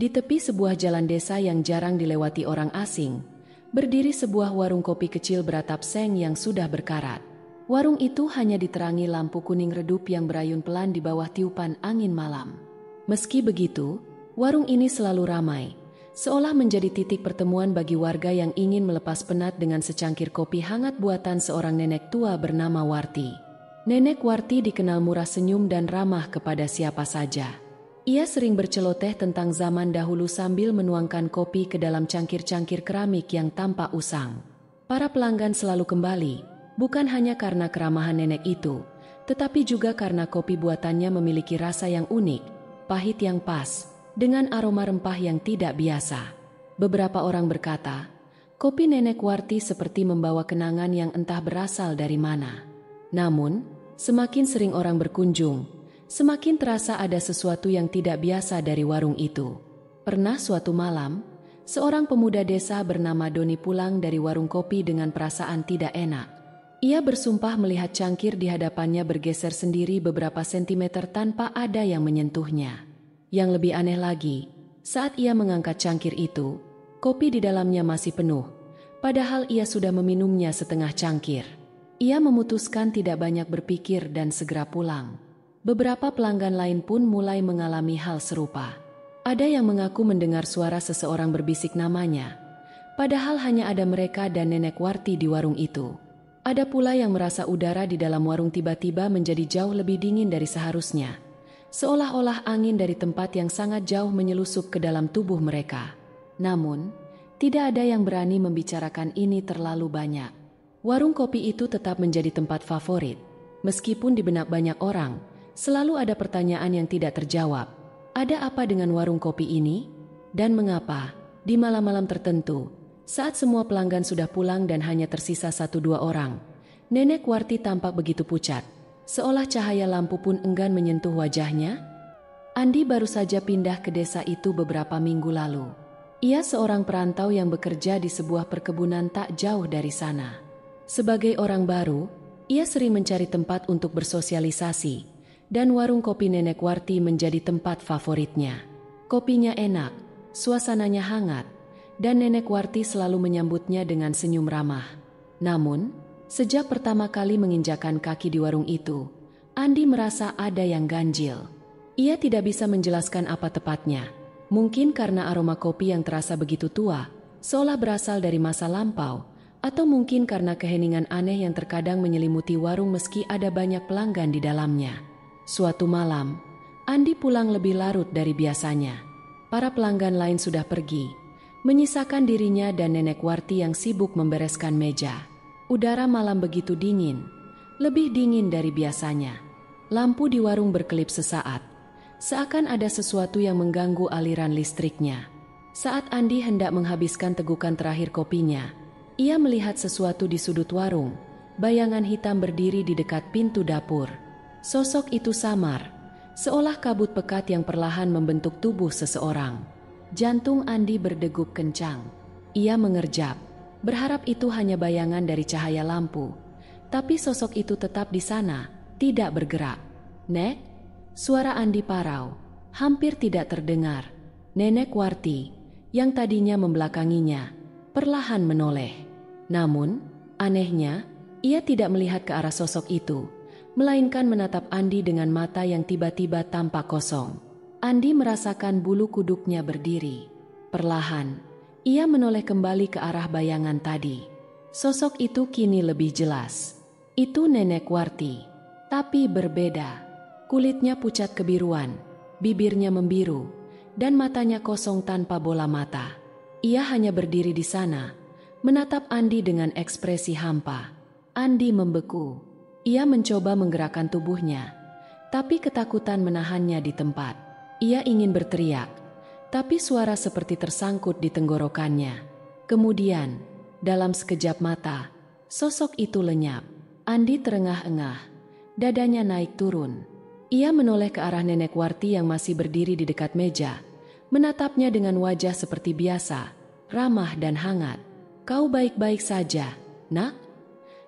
Di tepi sebuah jalan desa yang jarang dilewati orang asing, berdiri sebuah warung kopi kecil beratap seng yang sudah berkarat. Warung itu hanya diterangi lampu kuning redup yang berayun pelan di bawah tiupan angin malam. Meski begitu, warung ini selalu ramai, seolah menjadi titik pertemuan bagi warga yang ingin melepas penat dengan secangkir kopi hangat buatan seorang nenek tua bernama Warti. Nenek Warti dikenal murah senyum dan ramah kepada siapa saja. Ia sering berceloteh tentang zaman dahulu sambil menuangkan kopi ke dalam cangkir-cangkir keramik yang tampak usang. Para pelanggan selalu kembali, bukan hanya karena keramahan nenek itu, tetapi juga karena kopi buatannya memiliki rasa yang unik, pahit yang pas, dengan aroma rempah yang tidak biasa. Beberapa orang berkata, kopi nenek Warti seperti membawa kenangan yang entah berasal dari mana. Namun, semakin sering orang berkunjung, semakin terasa ada sesuatu yang tidak biasa dari warung itu. Pernah suatu malam, seorang pemuda desa bernama Doni pulang dari warung kopi dengan perasaan tidak enak. Ia bersumpah melihat cangkir di hadapannya bergeser sendiri beberapa sentimeter tanpa ada yang menyentuhnya. Yang lebih aneh lagi, saat ia mengangkat cangkir itu, kopi di dalamnya masih penuh, padahal ia sudah meminumnya setengah cangkir. Ia memutuskan tidak banyak berpikir dan segera pulang. Beberapa pelanggan lain pun mulai mengalami hal serupa. Ada yang mengaku mendengar suara seseorang berbisik namanya, padahal hanya ada mereka dan nenek Warti di warung itu. Ada pula yang merasa udara di dalam warung tiba-tiba menjadi jauh lebih dingin dari seharusnya, seolah-olah angin dari tempat yang sangat jauh menyelusup ke dalam tubuh mereka. Namun, tidak ada yang berani membicarakan ini terlalu banyak. Warung kopi itu tetap menjadi tempat favorit, meskipun di benak banyak orang selalu ada pertanyaan yang tidak terjawab. Ada apa dengan warung kopi ini? Dan mengapa, di malam-malam tertentu, saat semua pelanggan sudah pulang dan hanya tersisa 1-2 orang, nenek Warti tampak begitu pucat, seolah cahaya lampu pun enggan menyentuh wajahnya? Andi baru saja pindah ke desa itu beberapa minggu lalu. Ia seorang perantau yang bekerja di sebuah perkebunan tak jauh dari sana. Sebagai orang baru, ia sering mencari tempat untuk bersosialisasi, dan warung kopi nenek Warti menjadi tempat favoritnya. Kopinya enak, suasananya hangat, dan nenek Warti selalu menyambutnya dengan senyum ramah. Namun, sejak pertama kali menginjakan kaki di warung itu, Andi merasa ada yang ganjil. Ia tidak bisa menjelaskan apa tepatnya. Mungkin karena aroma kopi yang terasa begitu tua, seolah berasal dari masa lampau, atau mungkin karena keheningan aneh yang terkadang menyelimuti warung meski ada banyak pelanggan di dalamnya. Suatu malam, Andi pulang lebih larut dari biasanya. Para pelanggan lain sudah pergi, menyisakan dirinya dan nenek Warti yang sibuk membereskan meja. Udara malam begitu dingin, lebih dingin dari biasanya. Lampu di warung berkelip sesaat, seakan ada sesuatu yang mengganggu aliran listriknya. Saat Andi hendak menghabiskan tegukan terakhir kopinya, ia melihat sesuatu di sudut warung, bayangan hitam berdiri di dekat pintu dapur. Sosok itu samar, seolah kabut pekat yang perlahan membentuk tubuh seseorang. Jantung Andi berdegup kencang. Ia mengerjap, berharap itu hanya bayangan dari cahaya lampu. Tapi sosok itu tetap di sana, tidak bergerak. "Nek?" Suara Andi parau, hampir tidak terdengar. Nenek Warti, yang tadinya membelakanginya, perlahan menoleh. Namun, anehnya, ia tidak melihat ke arah sosok itu, melainkan menatap Andi dengan mata yang tiba-tiba tampak kosong. Andi merasakan bulu kuduknya berdiri. Perlahan, ia menoleh kembali ke arah bayangan tadi. Sosok itu kini lebih jelas. Itu nenek Warti, tapi berbeda. Kulitnya pucat kebiruan, bibirnya membiru, dan matanya kosong tanpa bola mata. Ia hanya berdiri di sana, menatap Andi dengan ekspresi hampa. Andi membeku. Ia mencoba menggerakkan tubuhnya, tapi ketakutan menahannya di tempat. Ia ingin berteriak, tapi suara seperti tersangkut di tenggorokannya. Kemudian, dalam sekejap mata, sosok itu lenyap. Andi terengah-engah, dadanya naik turun. Ia menoleh ke arah nenek Warti yang masih berdiri di dekat meja, menatapnya dengan wajah seperti biasa, ramah dan hangat. "Kau baik-baik saja, Nak?"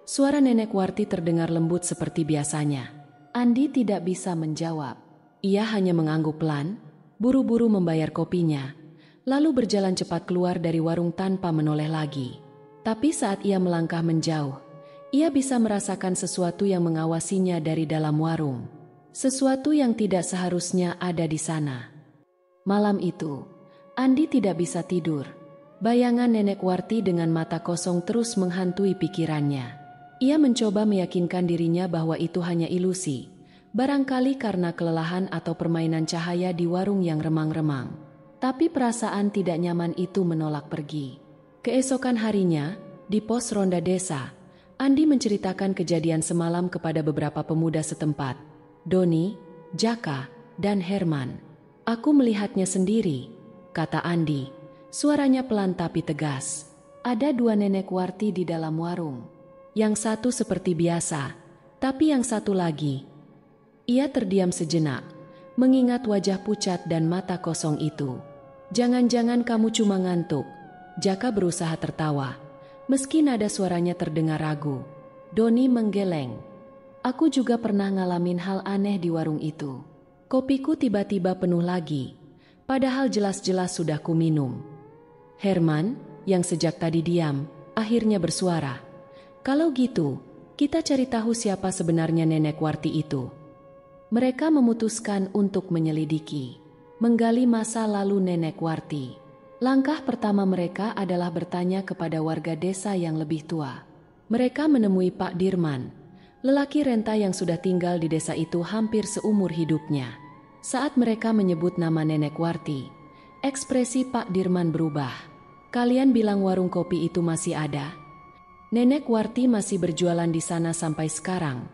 Suara nenek Warti terdengar lembut seperti biasanya. Andi tidak bisa menjawab. Ia hanya mengangguk pelan, buru-buru membayar kopinya, lalu berjalan cepat keluar dari warung tanpa menoleh lagi. Tapi saat ia melangkah menjauh, ia bisa merasakan sesuatu yang mengawasinya dari dalam warung. Sesuatu yang tidak seharusnya ada di sana. Malam itu, Andi tidak bisa tidur. Bayangan Nenek Warti dengan mata kosong terus menghantui pikirannya. Ia mencoba meyakinkan dirinya bahwa itu hanya ilusi, barangkali karena kelelahan atau permainan cahaya di warung yang remang-remang. Tapi perasaan tidak nyaman itu menolak pergi. Keesokan harinya, di pos ronda desa, Andi menceritakan kejadian semalam kepada beberapa pemuda setempat, Doni, Jaka, dan Herman. "Aku melihatnya sendiri," kata Andi. Suaranya pelan tapi tegas. "Ada 2 Nenek Warti di dalam warung. Yang satu seperti biasa, tapi yang satu lagi." Ia terdiam sejenak, mengingat wajah pucat dan mata kosong itu. "Jangan-jangan kamu cuma ngantuk." Jaka berusaha tertawa, meski nada suaranya terdengar ragu. Doni menggeleng. "Aku juga pernah ngalamin hal aneh di warung itu. Kopiku tiba-tiba penuh lagi, padahal jelas-jelas sudah kuminum." Herman, yang sejak tadi diam, akhirnya bersuara. "Kalau gitu, kita cari tahu siapa sebenarnya Nenek Warti itu." Mereka memutuskan untuk menyelidiki, menggali masa lalu Nenek Warti. Langkah pertama mereka adalah bertanya kepada warga desa yang lebih tua. Mereka menemui Pak Dirman, lelaki renta yang sudah tinggal di desa itu hampir seumur hidupnya. Saat mereka menyebut nama Nenek Warti, ekspresi Pak Dirman berubah. "Kalian bilang warung kopi itu masih ada? Nenek Warti masih berjualan di sana sampai sekarang?"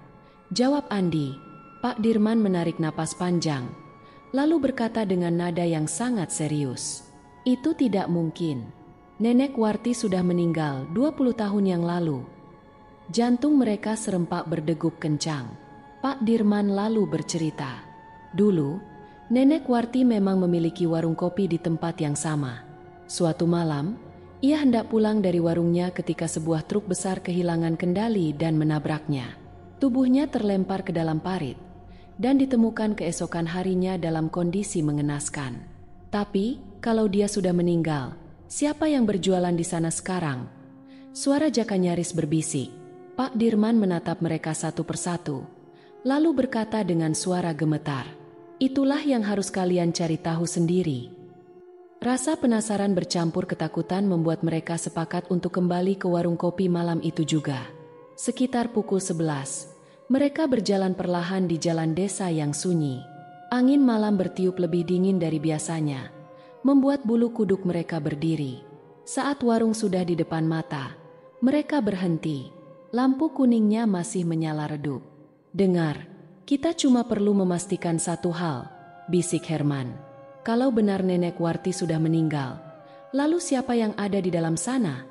jawab Andi. Pak Dirman menarik napas panjang, lalu berkata dengan nada yang sangat serius, "Itu tidak mungkin. Nenek Warti sudah meninggal 20 tahun yang lalu." Jantung mereka serempak berdegup kencang. Pak Dirman lalu bercerita, "Dulu, Nenek Warti memang memiliki warung kopi di tempat yang sama. Suatu malam, ia hendak pulang dari warungnya ketika sebuah truk besar kehilangan kendali dan menabraknya. Tubuhnya terlempar ke dalam parit dan ditemukan keesokan harinya dalam kondisi mengenaskan. Tapi, kalau dia sudah meninggal, siapa yang berjualan di sana sekarang?" Suara Jaka nyaris berbisik. Pak Dirman menatap mereka satu persatu, lalu berkata dengan suara gemetar, "Itulah yang harus kalian cari tahu sendiri." Rasa penasaran bercampur ketakutan membuat mereka sepakat untuk kembali ke warung kopi malam itu juga. Sekitar pukul 11, mereka berjalan perlahan di jalan desa yang sunyi. Angin malam bertiup lebih dingin dari biasanya, membuat bulu kuduk mereka berdiri. Saat warung sudah di depan mata, mereka berhenti. Lampu kuningnya masih menyala redup. "Dengar, kita cuma perlu memastikan satu hal," bisik Herman. "Kalau benar Nenek Warti sudah meninggal, lalu siapa yang ada di dalam sana?"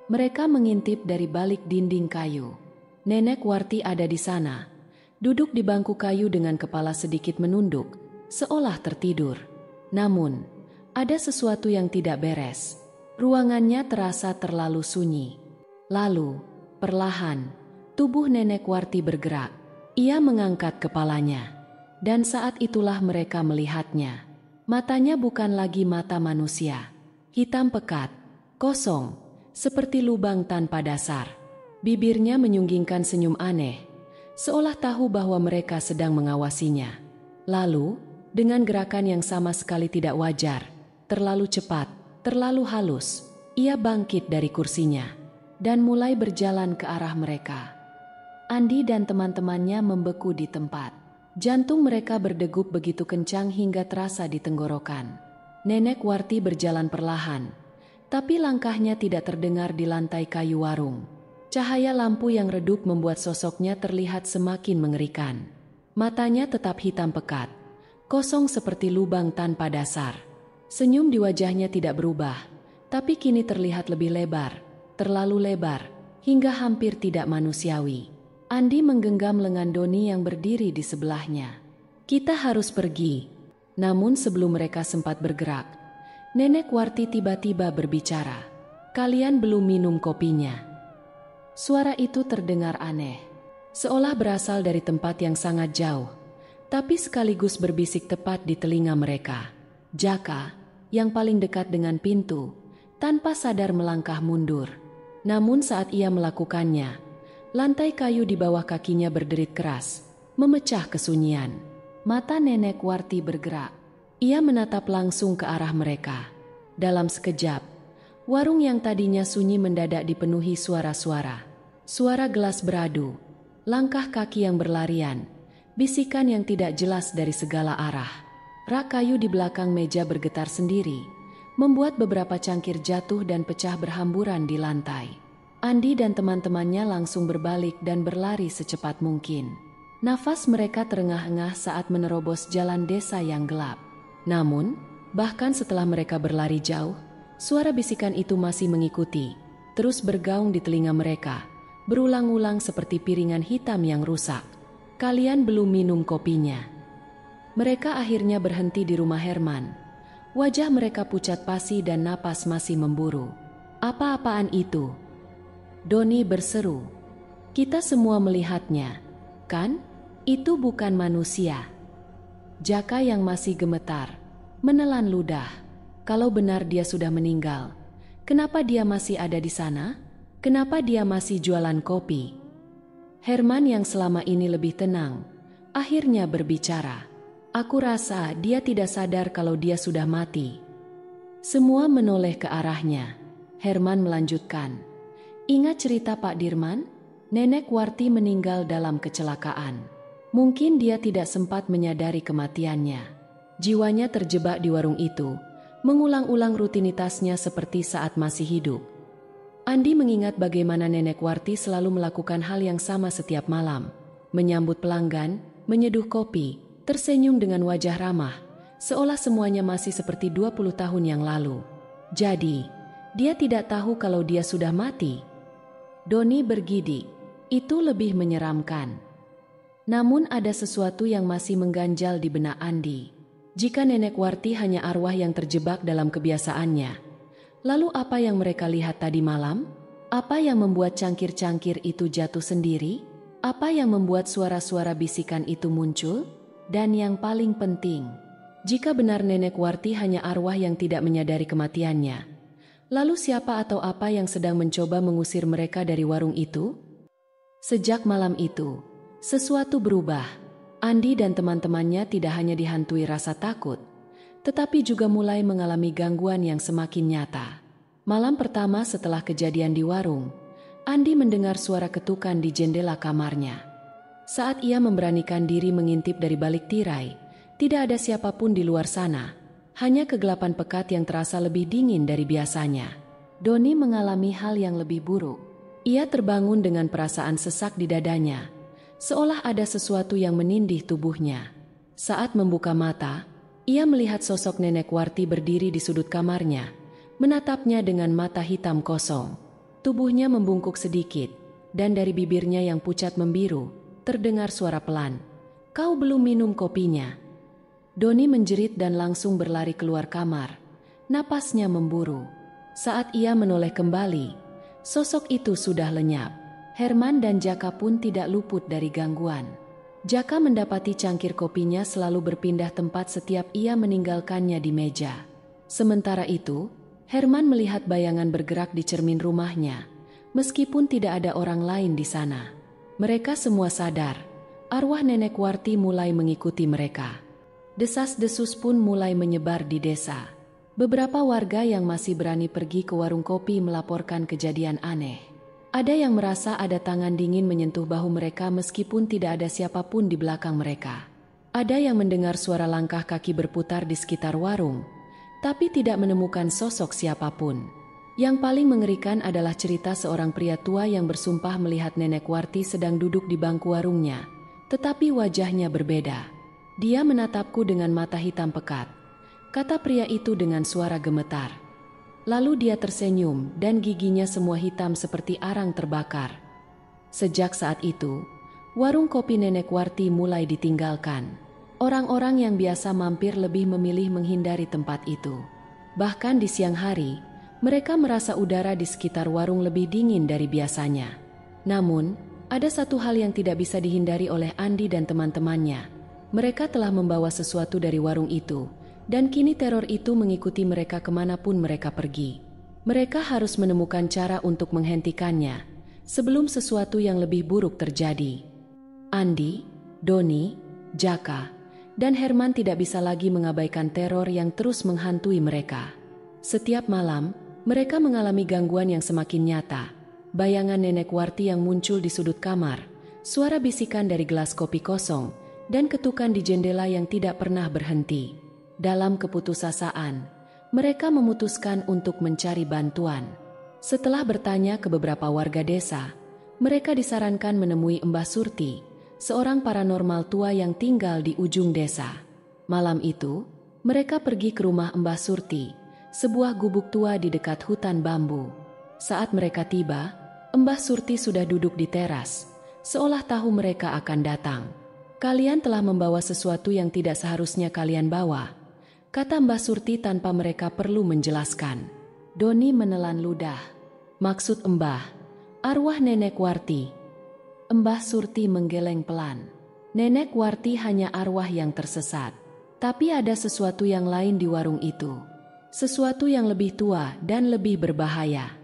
Mereka mengintip dari balik dinding kayu. Nenek Warti ada di sana, duduk di bangku kayu dengan kepala sedikit menunduk, seolah tertidur. Namun, ada sesuatu yang tidak beres. Ruangannya terasa terlalu sunyi. Lalu, perlahan, tubuh Nenek Warti bergerak. Ia mengangkat kepalanya, dan saat itulah mereka melihatnya. Matanya bukan lagi mata manusia. Hitam pekat, kosong, seperti lubang tanpa dasar. Bibirnya menyunggingkan senyum aneh, seolah tahu bahwa mereka sedang mengawasinya. Lalu, dengan gerakan yang sama sekali tidak wajar, terlalu cepat, terlalu halus, ia bangkit dari kursinya dan mulai berjalan ke arah mereka. Andi dan teman-temannya membeku di tempat. Jantung mereka berdegup begitu kencang hingga terasa di tenggorokan. Nenek Warti berjalan perlahan, tapi langkahnya tidak terdengar di lantai kayu warung. Cahaya lampu yang redup membuat sosoknya terlihat semakin mengerikan. Matanya tetap hitam pekat, kosong seperti lubang tanpa dasar. Senyum di wajahnya tidak berubah, tapi kini terlihat lebih lebar, terlalu lebar, hingga hampir tidak manusiawi. Andi menggenggam lengan Doni yang berdiri di sebelahnya. "Kita harus pergi." Namun sebelum mereka sempat bergerak, Nenek Warti tiba-tiba berbicara, "Kalian belum minum kopinya." Suara itu terdengar aneh, seolah berasal dari tempat yang sangat jauh, tapi sekaligus berbisik tepat di telinga mereka. Jaka, yang paling dekat dengan pintu, tanpa sadar melangkah mundur. Namun saat ia melakukannya, lantai kayu di bawah kakinya berderit keras, memecah kesunyian. Mata Nenek Warti bergerak. Ia menatap langsung ke arah mereka. Dalam sekejap, warung yang tadinya sunyi mendadak dipenuhi suara-suara. Suara gelas beradu, langkah kaki yang berlarian, bisikan yang tidak jelas dari segala arah. Rak kayu di belakang meja bergetar sendiri, membuat beberapa cangkir jatuh dan pecah berhamburan di lantai. Andi dan teman-temannya langsung berbalik dan berlari secepat mungkin. Nafas mereka terengah-engah saat menerobos jalan desa yang gelap. Namun, bahkan setelah mereka berlari jauh, suara bisikan itu masih mengikuti, terus bergaung di telinga mereka, berulang-ulang seperti piringan hitam yang rusak. Kalian belum minum kopinya. Mereka akhirnya berhenti di rumah Herman. Wajah mereka pucat pasi dan napas masih memburu. Apa-apaan itu? Doni berseru. Kita semua melihatnya, kan? Itu bukan manusia. Jaka yang masih gemetar, menelan ludah. Kalau benar dia sudah meninggal, kenapa dia masih ada di sana? Kenapa dia masih jualan kopi? Herman yang selama ini lebih tenang, akhirnya berbicara. Aku rasa dia tidak sadar kalau dia sudah mati. Semua menoleh ke arahnya. Herman melanjutkan. Ingat cerita Pak Dirman? Nenek Warti meninggal dalam kecelakaan. Mungkin dia tidak sempat menyadari kematiannya. Jiwanya terjebak di warung itu, mengulang-ulang rutinitasnya seperti saat masih hidup. Andi mengingat bagaimana Nenek Warti selalu melakukan hal yang sama setiap malam. Menyambut pelanggan, menyeduh kopi, tersenyum dengan wajah ramah, seolah semuanya masih seperti 20 tahun yang lalu. Jadi, dia tidak tahu kalau dia sudah mati. Doni bergidik, itu lebih menyeramkan. Namun ada sesuatu yang masih mengganjal di benak Andi. Jika Nenek Warti hanya arwah yang terjebak dalam kebiasaannya, lalu apa yang mereka lihat tadi malam? Apa yang membuat cangkir-cangkir itu jatuh sendiri? Apa yang membuat suara-suara bisikan itu muncul? Dan yang paling penting, jika benar Nenek Warti hanya arwah yang tidak menyadari kematiannya, lalu siapa atau apa yang sedang mencoba mengusir mereka dari warung itu? Sejak malam itu, sesuatu berubah. Andi dan teman-temannya tidak hanya dihantui rasa takut, tetapi juga mulai mengalami gangguan yang semakin nyata. Malam pertama setelah kejadian di warung, Andi mendengar suara ketukan di jendela kamarnya. Saat ia memberanikan diri mengintip dari balik tirai, tidak ada siapapun di luar sana, hanya kegelapan pekat yang terasa lebih dingin dari biasanya. Doni mengalami hal yang lebih buruk. Ia terbangun dengan perasaan sesak di dadanya, seolah ada sesuatu yang menindih tubuhnya. Saat membuka mata, ia melihat sosok Nenek Warti berdiri di sudut kamarnya, menatapnya dengan mata hitam kosong. Tubuhnya membungkuk sedikit, dan dari bibirnya yang pucat membiru, terdengar suara pelan. Kau belum minum kopinya. Doni menjerit dan langsung berlari keluar kamar. Napasnya memburu. Saat ia menoleh kembali, sosok itu sudah lenyap. Herman dan Jaka pun tidak luput dari gangguan. Jaka mendapati cangkir kopinya selalu berpindah tempat setiap ia meninggalkannya di meja. Sementara itu, Herman melihat bayangan bergerak di cermin rumahnya, meskipun tidak ada orang lain di sana. Mereka semua sadar, arwah Nenek Warti mulai mengikuti mereka. Desas-desus pun mulai menyebar di desa. Beberapa warga yang masih berani pergi ke warung kopi melaporkan kejadian aneh. Ada yang merasa ada tangan dingin menyentuh bahu mereka meskipun tidak ada siapapun di belakang mereka. Ada yang mendengar suara langkah kaki berputar di sekitar warung, tapi tidak menemukan sosok siapapun. Yang paling mengerikan adalah cerita seorang pria tua yang bersumpah melihat Nenek Warti sedang duduk di bangku warungnya, tetapi wajahnya berbeda. Dia menatapku dengan mata hitam pekat, kata pria itu dengan suara gemetar. Lalu dia tersenyum dan giginya semua hitam seperti arang terbakar. Sejak saat itu, warung kopi Nenek Warti mulai ditinggalkan. Orang-orang yang biasa mampir lebih memilih menghindari tempat itu. Bahkan di siang hari, mereka merasa udara di sekitar warung lebih dingin dari biasanya. Namun, ada satu hal yang tidak bisa dihindari oleh Andi dan teman-temannya. Mereka telah membawa sesuatu dari warung itu, Dan kini teror itu mengikuti mereka kemanapun mereka pergi. Mereka harus menemukan cara untuk menghentikannya, sebelum sesuatu yang lebih buruk terjadi. Andi, Doni, Jaka, dan Herman tidak bisa lagi mengabaikan teror yang terus menghantui mereka. Setiap malam, mereka mengalami gangguan yang semakin nyata. Bayangan nenek Warti yang muncul di sudut kamar, suara bisikan dari gelas kopi kosong, dan ketukan di jendela yang tidak pernah berhenti. Dalam keputusasaan, mereka memutuskan untuk mencari bantuan. Setelah bertanya ke beberapa warga desa, mereka disarankan menemui Mbah Surti, seorang paranormal tua yang tinggal di ujung desa. Malam itu, mereka pergi ke rumah Mbah Surti, sebuah gubuk tua di dekat hutan bambu. Saat mereka tiba, Mbah Surti sudah duduk di teras, seolah tahu mereka akan datang. "Kalian telah membawa sesuatu yang tidak seharusnya kalian bawa," kata Mbah Surti tanpa mereka perlu menjelaskan. Doni menelan ludah. "Maksud Mbah, arwah Nenek Warti." Mbah Surti menggeleng pelan. Nenek Warti hanya arwah yang tersesat. Tapi ada sesuatu yang lain di warung itu. Sesuatu yang lebih tua dan lebih berbahaya.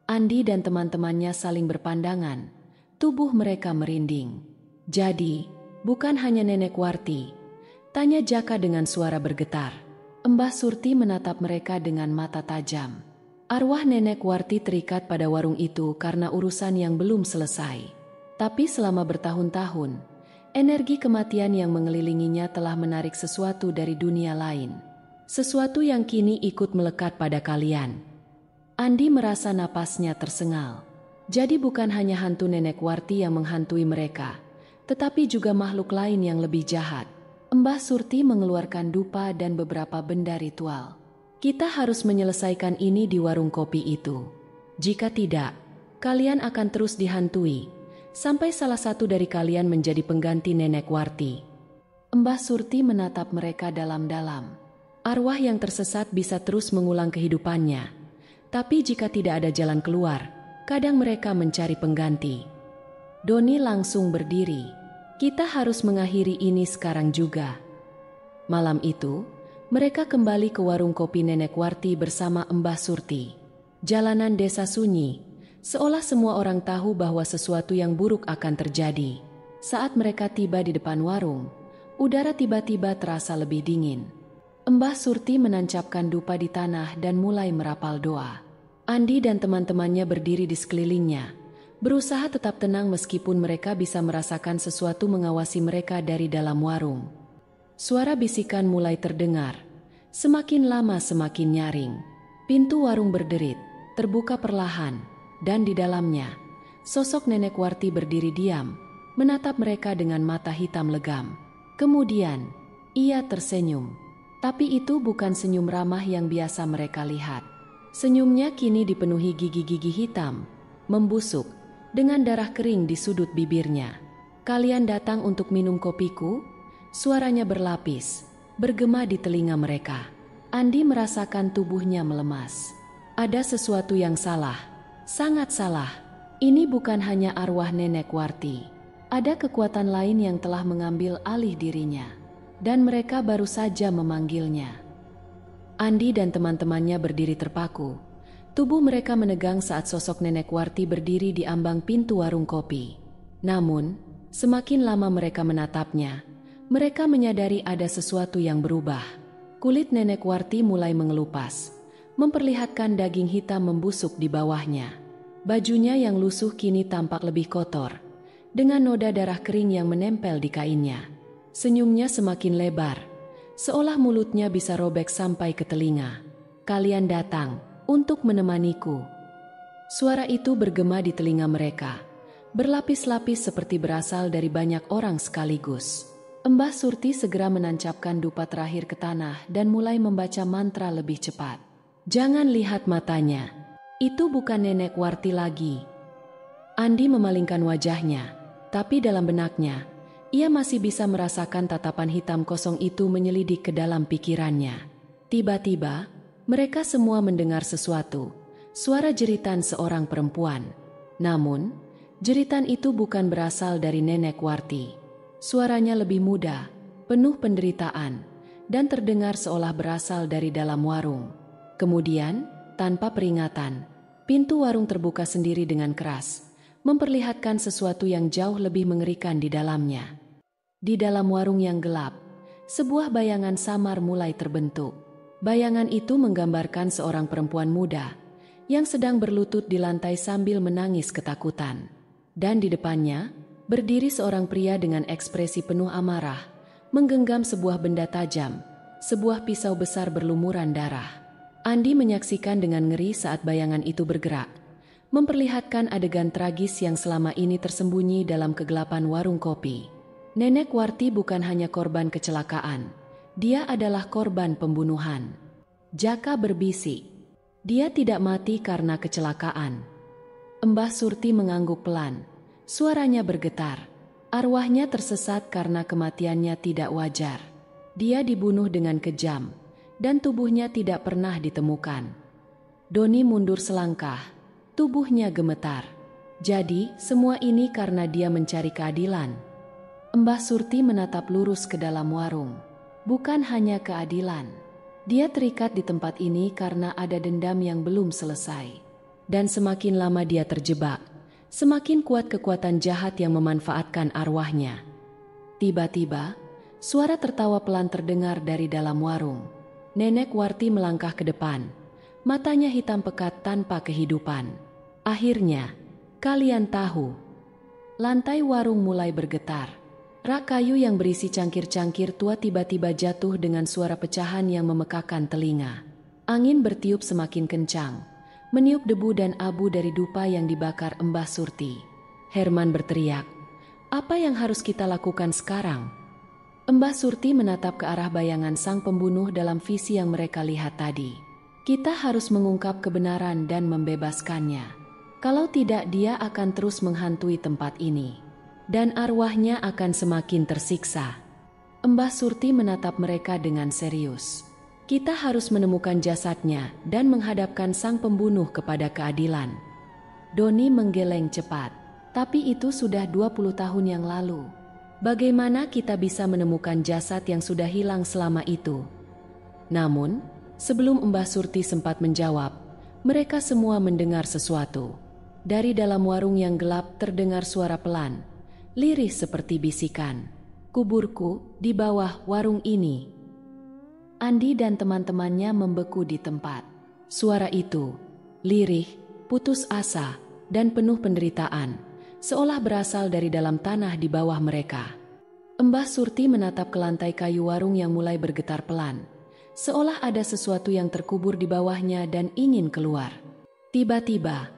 Andi dan teman-temannya saling berpandangan. Tubuh mereka merinding. "Jadi, bukan hanya Nenek Warti?" tanya Jaka dengan suara bergetar. Mbah Surti menatap mereka dengan mata tajam. Arwah Nenek Warti terikat pada warung itu karena urusan yang belum selesai. Tapi selama bertahun-tahun, energi kematian yang mengelilinginya telah menarik sesuatu dari dunia lain. Sesuatu yang kini ikut melekat pada kalian. Andi merasa napasnya tersengal. Jadi bukan hanya hantu Nenek Warti yang menghantui mereka, tetapi juga makhluk lain yang lebih jahat. Mbah Surti mengeluarkan dupa dan beberapa benda ritual. "Kita harus menyelesaikan ini di warung kopi itu. Jika tidak, kalian akan terus dihantui, sampai salah satu dari kalian menjadi pengganti Nenek Warti." Mbah Surti menatap mereka dalam-dalam. Arwah yang tersesat bisa terus mengulang kehidupannya. Tapi jika tidak ada jalan keluar, kadang mereka mencari pengganti. Doni langsung berdiri. "Kita harus mengakhiri ini sekarang juga." Malam itu, mereka kembali ke warung kopi Nenek Warti bersama Mbah Surti. Jalanan desa sunyi, seolah semua orang tahu bahwa sesuatu yang buruk akan terjadi. Saat mereka tiba di depan warung, udara tiba-tiba terasa lebih dingin. Mbah Surti menancapkan dupa di tanah dan mulai merapal doa. Andi dan teman-temannya berdiri di sekelilingnya, berusaha tetap tenang meskipun mereka bisa merasakan sesuatu mengawasi mereka dari dalam warung. Suara bisikan mulai terdengar. Semakin lama semakin nyaring. Pintu warung berderit, terbuka perlahan, dan di dalamnya, sosok Nenek Warti berdiri diam, menatap mereka dengan mata hitam legam. Kemudian, ia tersenyum. Tapi itu bukan senyum ramah yang biasa mereka lihat. Senyumnya kini dipenuhi gigi-gigi hitam, membusuk, dengan darah kering di sudut bibirnya. "Kalian datang untuk minum kopiku?" Suaranya berlapis, bergema di telinga mereka. Andi merasakan tubuhnya melemas. Ada sesuatu yang salah, sangat salah. Ini bukan hanya arwah Nenek Warti. Ada kekuatan lain yang telah mengambil alih dirinya. Dan mereka baru saja memanggilnya. Andi dan teman-temannya berdiri terpaku. Tubuh mereka menegang saat sosok Nenek Warti berdiri di ambang pintu warung kopi. Namun, semakin lama mereka menatapnya, mereka menyadari ada sesuatu yang berubah. Kulit Nenek Warti mulai mengelupas, memperlihatkan daging hitam membusuk di bawahnya. Bajunya yang lusuh kini tampak lebih kotor, dengan noda darah kering yang menempel di kainnya. Senyumnya semakin lebar, seolah mulutnya bisa robek sampai ke telinga. "Kalian datang untuk menemaniku." Suara itu bergema di telinga mereka, berlapis-lapis seperti berasal dari banyak orang sekaligus. Mbah Surti segera menancapkan dupa terakhir ke tanah dan mulai membaca mantra lebih cepat. "Jangan lihat matanya, itu bukan Nenek Warti lagi." Andi memalingkan wajahnya, tapi dalam benaknya, ia masih bisa merasakan tatapan hitam kosong itu menyelidik ke dalam pikirannya. Tiba-tiba, mereka semua mendengar sesuatu, suara jeritan seorang perempuan. Namun, jeritan itu bukan berasal dari Nenek Warti. Suaranya lebih muda, penuh penderitaan, dan terdengar seolah berasal dari dalam warung. Kemudian, tanpa peringatan, pintu warung terbuka sendiri dengan keras, memperlihatkan sesuatu yang jauh lebih mengerikan di dalamnya. Di dalam warung yang gelap, sebuah bayangan samar mulai terbentuk. Bayangan itu menggambarkan seorang perempuan muda yang sedang berlutut di lantai sambil menangis ketakutan. Dan di depannya, berdiri seorang pria dengan ekspresi penuh amarah, menggenggam sebuah benda tajam, sebuah pisau besar berlumuran darah. Andi menyaksikan dengan ngeri saat bayangan itu bergerak, memperlihatkan adegan tragis yang selama ini tersembunyi dalam kegelapan warung kopi. Nenek Warti bukan hanya korban kecelakaan, dia adalah korban pembunuhan. Jaka berbisik, dia tidak mati karena kecelakaan. Mbah Surti mengangguk pelan, suaranya bergetar. Arwahnya tersesat karena kematiannya tidak wajar. Dia dibunuh dengan kejam, dan tubuhnya tidak pernah ditemukan. Doni mundur selangkah, tubuhnya gemetar. Jadi, semua ini karena dia mencari keadilan. Mbah Surti menatap lurus ke dalam warung. Bukan hanya keadilan. Dia terikat di tempat ini karena ada dendam yang belum selesai. Dan semakin lama dia terjebak, semakin kuat kekuatan jahat yang memanfaatkan arwahnya. Tiba-tiba, suara tertawa pelan terdengar dari dalam warung. Nenek Warti melangkah ke depan, matanya hitam pekat tanpa kehidupan. Akhirnya, kalian tahu. Lantai warung mulai bergetar. Rak kayu yang berisi cangkir-cangkir tua tiba-tiba jatuh dengan suara pecahan yang memekakan telinga. Angin bertiup semakin kencang, meniup debu dan abu dari dupa yang dibakar Mbah Surti. Herman berteriak, "Apa yang harus kita lakukan sekarang?" Mbah Surti menatap ke arah bayangan sang pembunuh dalam visi yang mereka lihat tadi. Kita harus mengungkap kebenaran dan membebaskannya. Kalau tidak, dia akan terus menghantui tempat ini. Dan arwahnya akan semakin tersiksa. Mbah Surti menatap mereka dengan serius. Kita harus menemukan jasadnya dan menghadapkan sang pembunuh kepada keadilan. Doni menggeleng cepat. Tapi itu sudah 20 tahun yang lalu. Bagaimana kita bisa menemukan jasad yang sudah hilang selama itu? Namun, sebelum Mbah Surti sempat menjawab, mereka semua mendengar sesuatu. Dari dalam warung yang gelap terdengar suara pelan, lirih seperti bisikan. Kuburku di bawah warung ini. Andi dan teman-temannya membeku di tempat. Suara itu, lirih, putus asa, dan penuh penderitaan, seolah berasal dari dalam tanah di bawah mereka. Mbah Surti menatap ke lantai kayu warung yang mulai bergetar pelan, seolah ada sesuatu yang terkubur di bawahnya dan ingin keluar. Tiba-tiba,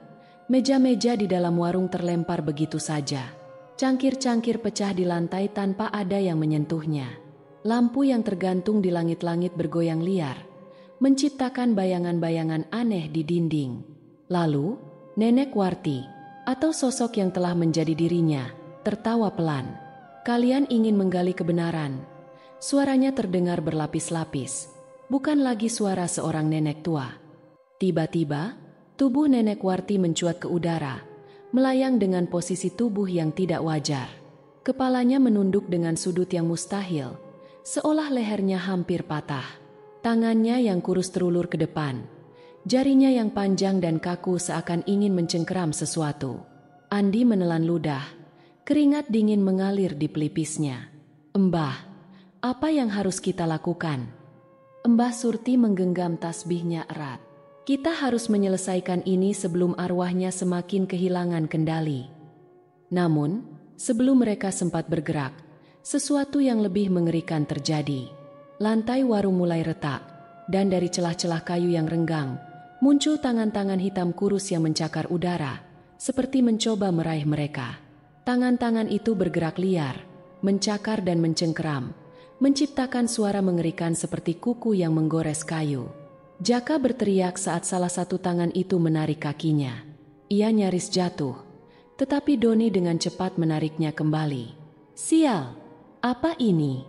meja-meja di dalam warung terlempar begitu saja. Cangkir-cangkir pecah di lantai tanpa ada yang menyentuhnya. Lampu yang tergantung di langit-langit bergoyang liar, menciptakan bayangan-bayangan aneh di dinding. Lalu, Nenek Warti, atau sosok yang telah menjadi dirinya, tertawa pelan. Kalian ingin menggali kebenaran. Suaranya terdengar berlapis-lapis, bukan lagi suara seorang nenek tua. Tiba-tiba, tubuh Nenek Warti mencuat ke udara, melayang dengan posisi tubuh yang tidak wajar. Kepalanya menunduk dengan sudut yang mustahil, seolah lehernya hampir patah. Tangannya yang kurus terulur ke depan. Jarinya yang panjang dan kaku seakan ingin mencengkeram sesuatu. Andi menelan ludah. Keringat dingin mengalir di pelipisnya. Mbah, apa yang harus kita lakukan? Mbah Surti menggenggam tasbihnya erat. Kita harus menyelesaikan ini sebelum arwahnya semakin kehilangan kendali. Namun, sebelum mereka sempat bergerak, sesuatu yang lebih mengerikan terjadi. Lantai warung mulai retak, dan dari celah-celah kayu yang renggang, muncul tangan-tangan hitam kurus yang mencakar udara, seperti mencoba meraih mereka. Tangan-tangan itu bergerak liar, mencakar dan mencengkeram, menciptakan suara mengerikan seperti kuku yang menggores kayu. Jaka berteriak saat salah satu tangan itu menarik kakinya. Ia nyaris jatuh, tetapi Doni dengan cepat menariknya kembali. Sial, apa ini?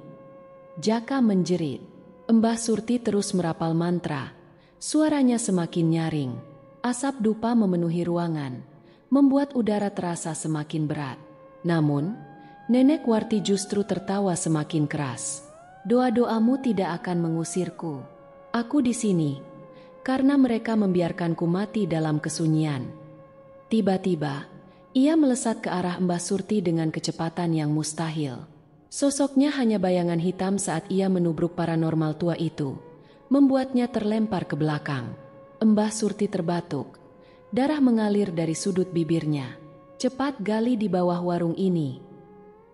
Jaka menjerit. Mbah Surti terus merapal mantra. Suaranya semakin nyaring. Asap dupa memenuhi ruangan, membuat udara terasa semakin berat. Namun, Nenek Warti justru tertawa semakin keras. Doa-doamu tidak akan mengusirku. Aku di sini, karena mereka membiarkanku mati dalam kesunyian. Tiba-tiba, ia melesat ke arah Mbah Surti dengan kecepatan yang mustahil. Sosoknya hanya bayangan hitam saat ia menubruk paranormal tua itu, membuatnya terlempar ke belakang. Mbah Surti terbatuk. Darah mengalir dari sudut bibirnya. Cepat gali di bawah warung ini.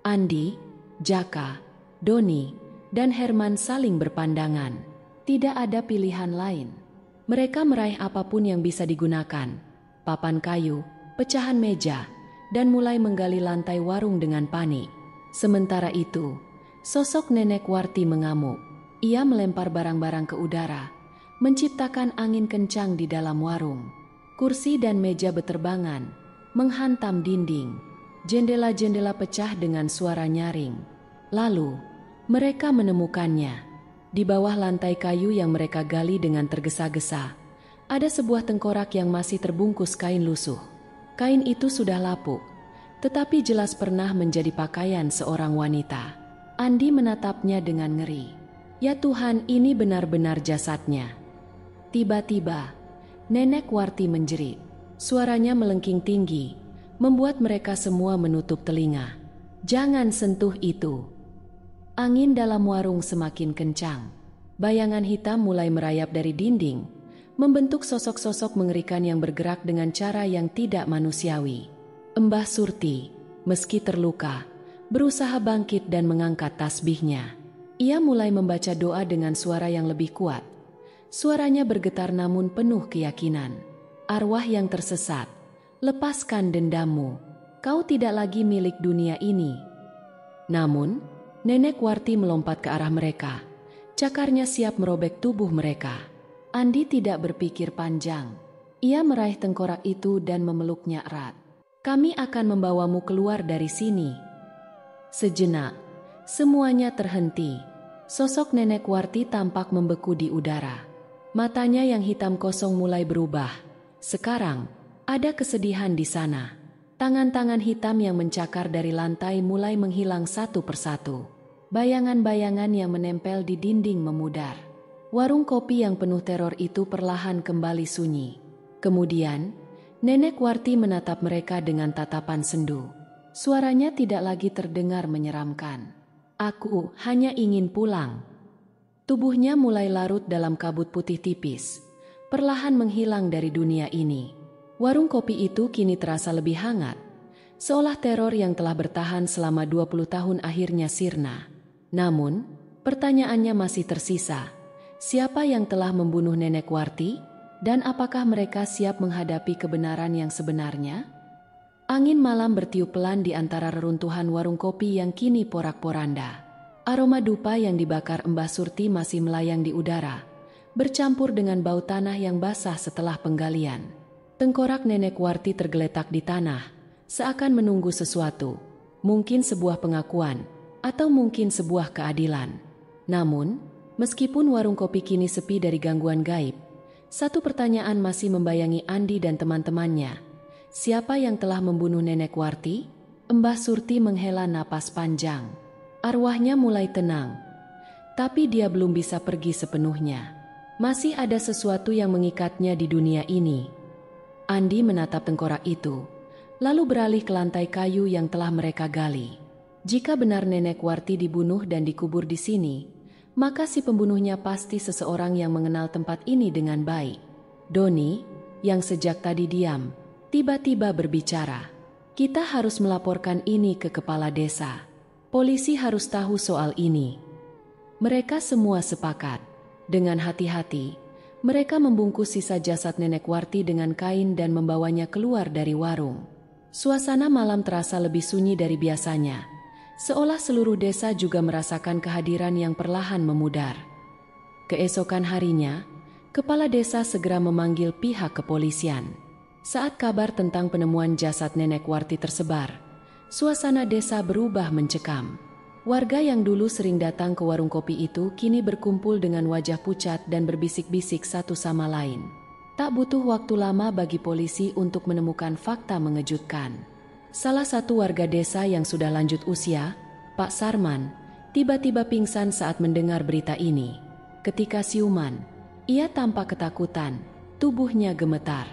Andi, Jaka, Doni, dan Herman saling berpandangan. Tidak ada pilihan lain. Mereka meraih apapun yang bisa digunakan. Papan kayu, pecahan meja, dan mulai menggali lantai warung dengan panik. Sementara itu, sosok Nenek Warti mengamuk. Ia melempar barang-barang ke udara, menciptakan angin kencang di dalam warung. Kursi dan meja beterbangan, menghantam dinding. Jendela-jendela pecah dengan suara nyaring. Lalu, mereka menemukannya. Di bawah lantai kayu yang mereka gali dengan tergesa-gesa, ada sebuah tengkorak yang masih terbungkus kain lusuh. Kain itu sudah lapuk, tetapi jelas pernah menjadi pakaian seorang wanita. Andi menatapnya dengan ngeri. Ya Tuhan, ini benar-benar jasadnya. Tiba-tiba, Nenek Warti menjerit. Suaranya melengking tinggi, membuat mereka semua menutup telinga. Jangan sentuh itu. Angin dalam warung semakin kencang. Bayangan hitam mulai merayap dari dinding, membentuk sosok-sosok mengerikan yang bergerak dengan cara yang tidak manusiawi. Mbah Surti, meski terluka, berusaha bangkit dan mengangkat tasbihnya. Ia mulai membaca doa dengan suara yang lebih kuat. Suaranya bergetar namun penuh keyakinan. Arwah yang tersesat, lepaskan dendammu. Kau tidak lagi milik dunia ini. Namun, Nenek Warti melompat ke arah mereka. Cakarnya siap merobek tubuh mereka. Andi tidak berpikir panjang. Ia meraih tengkorak itu dan memeluknya erat. Kami akan membawamu keluar dari sini. Sejenak, semuanya terhenti. Sosok Nenek Warti tampak membeku di udara. Matanya yang hitam kosong mulai berubah. Sekarang, ada kesedihan di sana. Tangan-tangan hitam yang mencakar dari lantai mulai menghilang satu persatu. Bayangan-bayangan yang menempel di dinding memudar. Warung kopi yang penuh teror itu perlahan kembali sunyi. Kemudian, Nenek Warti menatap mereka dengan tatapan sendu. Suaranya tidak lagi terdengar menyeramkan. Aku hanya ingin pulang. Tubuhnya mulai larut dalam kabut putih tipis, perlahan menghilang dari dunia ini. Warung kopi itu kini terasa lebih hangat, seolah teror yang telah bertahan selama 20 tahun akhirnya sirna. Namun, pertanyaannya masih tersisa. Siapa yang telah membunuh Nenek Warti? Dan apakah mereka siap menghadapi kebenaran yang sebenarnya? Angin malam bertiup pelan di antara reruntuhan warung kopi yang kini porak-poranda. Aroma dupa yang dibakar Mbah Surti masih melayang di udara, bercampur dengan bau tanah yang basah setelah penggalian. Tengkorak Nenek Warti tergeletak di tanah, seakan menunggu sesuatu, mungkin sebuah pengakuan, atau mungkin sebuah keadilan. Namun, meskipun warung kopi kini sepi dari gangguan gaib, satu pertanyaan masih membayangi Andi dan teman-temannya. Siapa yang telah membunuh Nenek Warti? Mbah Surti menghela napas panjang. Arwahnya mulai tenang, tapi dia belum bisa pergi sepenuhnya. Masih ada sesuatu yang mengikatnya di dunia ini. Andi menatap tengkorak itu, lalu beralih ke lantai kayu yang telah mereka gali. Jika benar Nenek Warti dibunuh dan dikubur di sini, maka si pembunuhnya pasti seseorang yang mengenal tempat ini dengan baik. Doni, yang sejak tadi diam, tiba-tiba berbicara. Kita harus melaporkan ini ke kepala desa. Polisi harus tahu soal ini. Mereka semua sepakat. Dengan hati-hati, mereka membungkus sisa jasad Nenek Warti dengan kain dan membawanya keluar dari warung. Suasana malam terasa lebih sunyi dari biasanya, seolah seluruh desa juga merasakan kehadiran yang perlahan memudar. Keesokan harinya, kepala desa segera memanggil pihak kepolisian. Saat kabar tentang penemuan jasad Nenek Warti tersebar, suasana desa berubah mencekam. Warga yang dulu sering datang ke warung kopi itu kini berkumpul dengan wajah pucat dan berbisik-bisik satu sama lain. Tak butuh waktu lama bagi polisi untuk menemukan fakta mengejutkan. Salah satu warga desa yang sudah lanjut usia, Pak Sarman, tiba-tiba pingsan saat mendengar berita ini. Ketika siuman, ia tampak ketakutan, tubuhnya gemetar.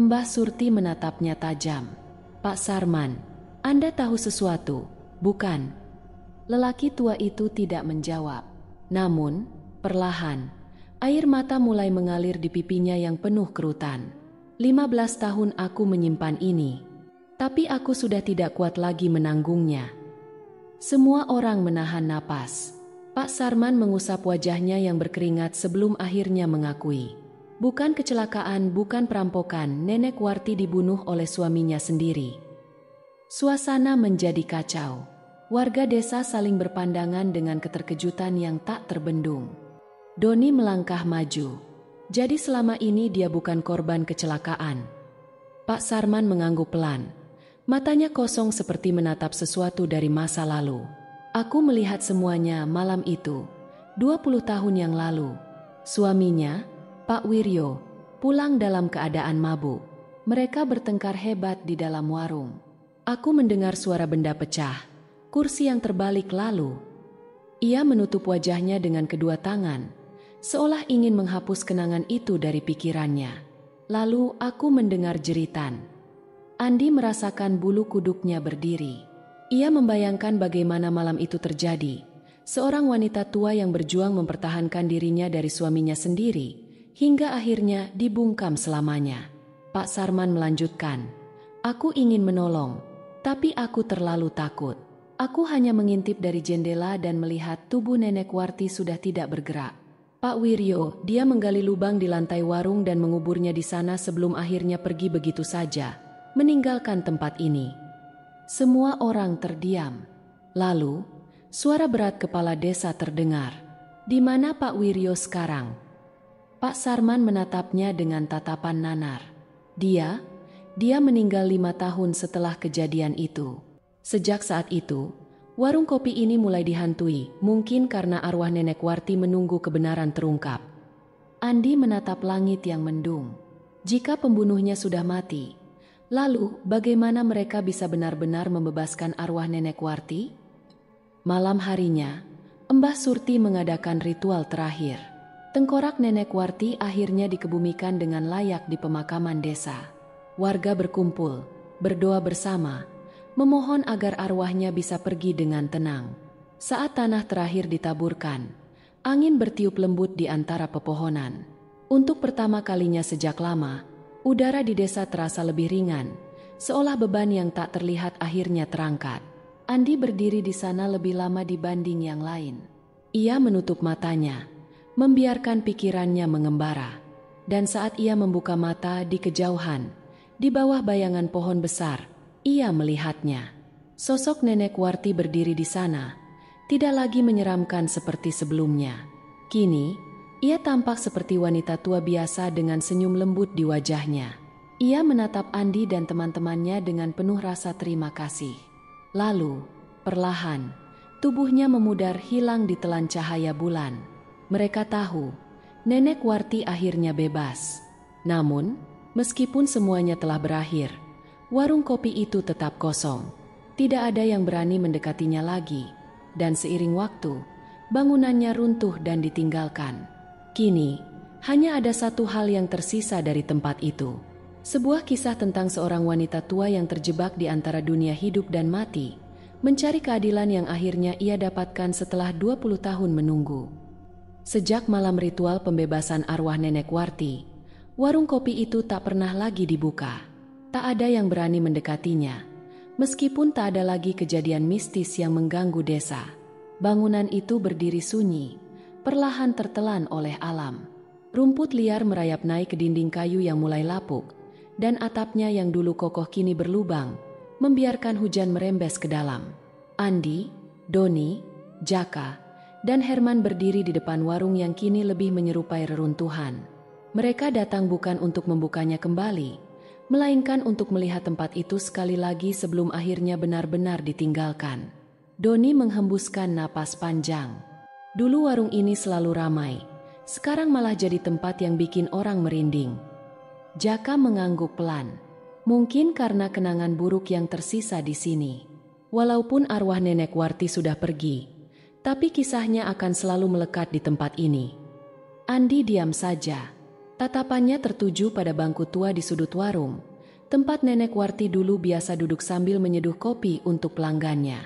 Mbah Surti menatapnya tajam. "Pak Sarman, Anda tahu sesuatu, bukan?" Lelaki tua itu tidak menjawab. Namun, perlahan, air mata mulai mengalir di pipinya yang penuh kerutan. 15 tahun aku menyimpan ini, tapi aku sudah tidak kuat lagi menanggungnya. Semua orang menahan napas. Pak Sarman mengusap wajahnya yang berkeringat sebelum akhirnya mengakui. Bukan kecelakaan, bukan perampokan, Nenek Warti dibunuh oleh suaminya sendiri. Suasana menjadi kacau. Warga desa saling berpandangan dengan keterkejutan yang tak terbendung. Doni melangkah maju. Jadi selama ini dia bukan korban kecelakaan. Pak Sarman mengangguk pelan. Matanya kosong seperti menatap sesuatu dari masa lalu. "Aku melihat semuanya malam itu, 20 tahun yang lalu. Suaminya, Pak Wiryo, pulang dalam keadaan mabuk. Mereka bertengkar hebat di dalam warung. Aku mendengar suara benda pecah, kursi yang terbalik lalu." Ia menutup wajahnya dengan kedua tangan, seolah ingin menghapus kenangan itu dari pikirannya. Lalu aku mendengar jeritan. Andi merasakan bulu kuduknya berdiri. Ia membayangkan bagaimana malam itu terjadi. Seorang wanita tua yang berjuang mempertahankan dirinya dari suaminya sendiri, hingga akhirnya dibungkam selamanya. Pak Sarman melanjutkan, "Aku ingin menolong, tapi aku terlalu takut. Aku hanya mengintip dari jendela dan melihat tubuh Nenek Warti sudah tidak bergerak. Pak Wiryo, dia menggali lubang di lantai warung dan menguburnya di sana sebelum akhirnya pergi begitu saja, meninggalkan tempat ini." Semua orang terdiam. Lalu, suara berat kepala desa terdengar. "Di mana Pak Wiryo sekarang?" Pak Sarman menatapnya dengan tatapan nanar. Dia meninggal 5 tahun setelah kejadian itu. Sejak saat itu, warung kopi ini mulai dihantui, mungkin karena arwah Nenek Warti menunggu kebenaran terungkap. Andi menatap langit yang mendung. Jika pembunuhnya sudah mati, lalu bagaimana mereka bisa benar-benar membebaskan arwah Nenek Warti? Malam harinya, Mbah Surti mengadakan ritual terakhir. Tengkorak Nenek Warti akhirnya dikebumikan dengan layak di pemakaman desa. Warga berkumpul, berdoa bersama, memohon agar arwahnya bisa pergi dengan tenang. Saat tanah terakhir ditaburkan, angin bertiup lembut di antara pepohonan. Untuk pertama kalinya sejak lama, udara di desa terasa lebih ringan, seolah beban yang tak terlihat akhirnya terangkat. Andi berdiri di sana lebih lama dibanding yang lain. Ia menutup matanya, membiarkan pikirannya mengembara. Dan saat ia membuka mata di kejauhan, di bawah bayangan pohon besar, ia melihatnya. Sosok Nenek Warti berdiri di sana, tidak lagi menyeramkan seperti sebelumnya. Kini, ia tampak seperti wanita tua biasa dengan senyum lembut di wajahnya. Ia menatap Andi dan teman-temannya dengan penuh rasa terima kasih. Lalu, perlahan, tubuhnya memudar hilang di telan cahaya bulan. Mereka tahu, Nenek Warti akhirnya bebas. Namun, meskipun semuanya telah berakhir, warung kopi itu tetap kosong. Tidak ada yang berani mendekatinya lagi, dan seiring waktu, bangunannya runtuh dan ditinggalkan. Kini, hanya ada satu hal yang tersisa dari tempat itu. Sebuah kisah tentang seorang wanita tua yang terjebak di antara dunia hidup dan mati, mencari keadilan yang akhirnya ia dapatkan setelah 20 tahun menunggu. Sejak malam ritual pembebasan arwah Nenek Warti, warung kopi itu tak pernah lagi dibuka. Tak ada yang berani mendekatinya. Meskipun tak ada lagi kejadian mistis yang mengganggu desa, bangunan itu berdiri sunyi, perlahan tertelan oleh alam. Rumput liar merayap naik ke dinding kayu yang mulai lapuk, dan atapnya yang dulu kokoh kini berlubang, membiarkan hujan merembes ke dalam. Andi, Doni, Jaka, dan Herman berdiri di depan warung yang kini lebih menyerupai reruntuhan. Mereka datang bukan untuk membukanya kembali, melainkan untuk melihat tempat itu sekali lagi sebelum akhirnya benar-benar ditinggalkan. Doni menghembuskan napas panjang. Dulu warung ini selalu ramai, sekarang malah jadi tempat yang bikin orang merinding. Jaka mengangguk pelan. Mungkin karena kenangan buruk yang tersisa di sini. Walaupun arwah Nenek Warti sudah pergi, Tapi kisahnya akan selalu melekat di tempat ini. Andi diam saja. Tatapannya tertuju pada bangku tua di sudut warung, tempat Nenek Warti dulu biasa duduk sambil menyeduh kopi untuk pelanggannya.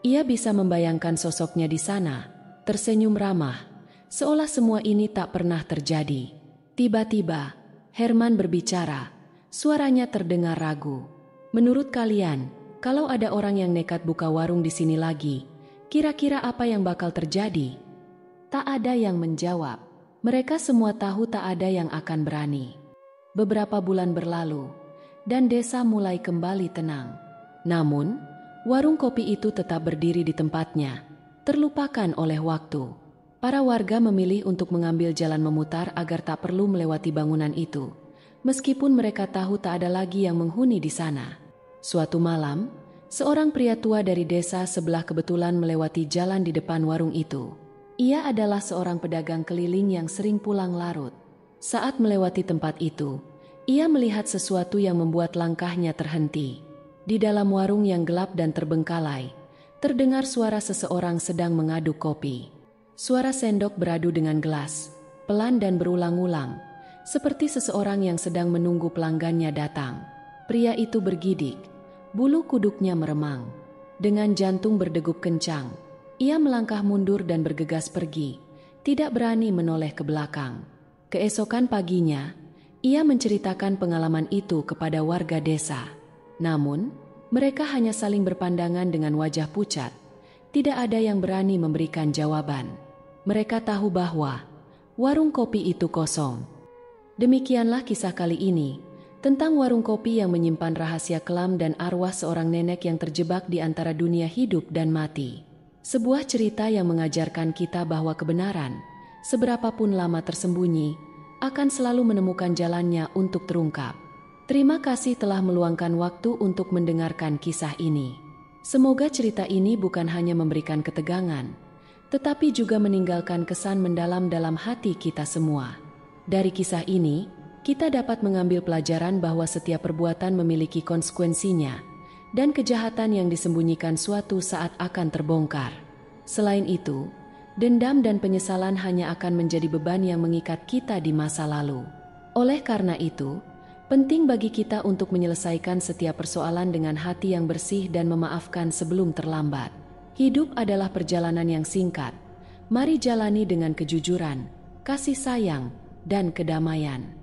Ia bisa membayangkan sosoknya di sana, tersenyum ramah, seolah semua ini tak pernah terjadi. Tiba-tiba, Herman berbicara, suaranya terdengar ragu. Menurut kalian, kalau ada orang yang nekat buka warung di sini lagi, kira-kira apa yang bakal terjadi? Tak ada yang menjawab. Mereka semua tahu tak ada yang akan berani. Beberapa bulan berlalu, dan desa mulai kembali tenang. Namun, warung kopi itu tetap berdiri di tempatnya, terlupakan oleh waktu. Para warga memilih untuk mengambil jalan memutar agar tak perlu melewati bangunan itu, meskipun mereka tahu tak ada lagi yang menghuni di sana. Suatu malam, seorang pria tua dari desa sebelah kebetulan melewati jalan di depan warung itu. Ia adalah seorang pedagang keliling yang sering pulang larut. Saat melewati tempat itu, ia melihat sesuatu yang membuat langkahnya terhenti. Di dalam warung yang gelap dan terbengkalai, terdengar suara seseorang sedang mengaduk kopi. Suara sendok beradu dengan gelas, pelan dan berulang-ulang, seperti seseorang yang sedang menunggu pelanggannya datang. Pria itu bergidik. Bulu kuduknya meremang. Dengan jantung berdegup kencang, ia melangkah mundur dan bergegas pergi, tidak berani menoleh ke belakang. Keesokan paginya, ia menceritakan pengalaman itu kepada warga desa. Namun, mereka hanya saling berpandangan dengan wajah pucat. Tidak ada yang berani memberikan jawaban. Mereka tahu bahwa warung kopi itu kosong. Demikianlah kisah kali ini, tentang warung kopi yang menyimpan rahasia kelam dan arwah seorang nenek yang terjebak di antara dunia hidup dan mati. Sebuah cerita yang mengajarkan kita bahwa kebenaran, seberapapun lama tersembunyi, akan selalu menemukan jalannya untuk terungkap. Terima kasih telah meluangkan waktu untuk mendengarkan kisah ini. Semoga cerita ini bukan hanya memberikan ketegangan, tetapi juga meninggalkan kesan mendalam dalam hati kita semua. Dari kisah ini, kita dapat mengambil pelajaran bahwa setiap perbuatan memiliki konsekuensinya, dan kejahatan yang disembunyikan suatu saat akan terbongkar. Selain itu, dendam dan penyesalan hanya akan menjadi beban yang mengikat kita di masa lalu. Oleh karena itu, penting bagi kita untuk menyelesaikan setiap persoalan dengan hati yang bersih dan memaafkan sebelum terlambat. Hidup adalah perjalanan yang singkat. Mari jalani dengan kejujuran, kasih sayang, dan kedamaian.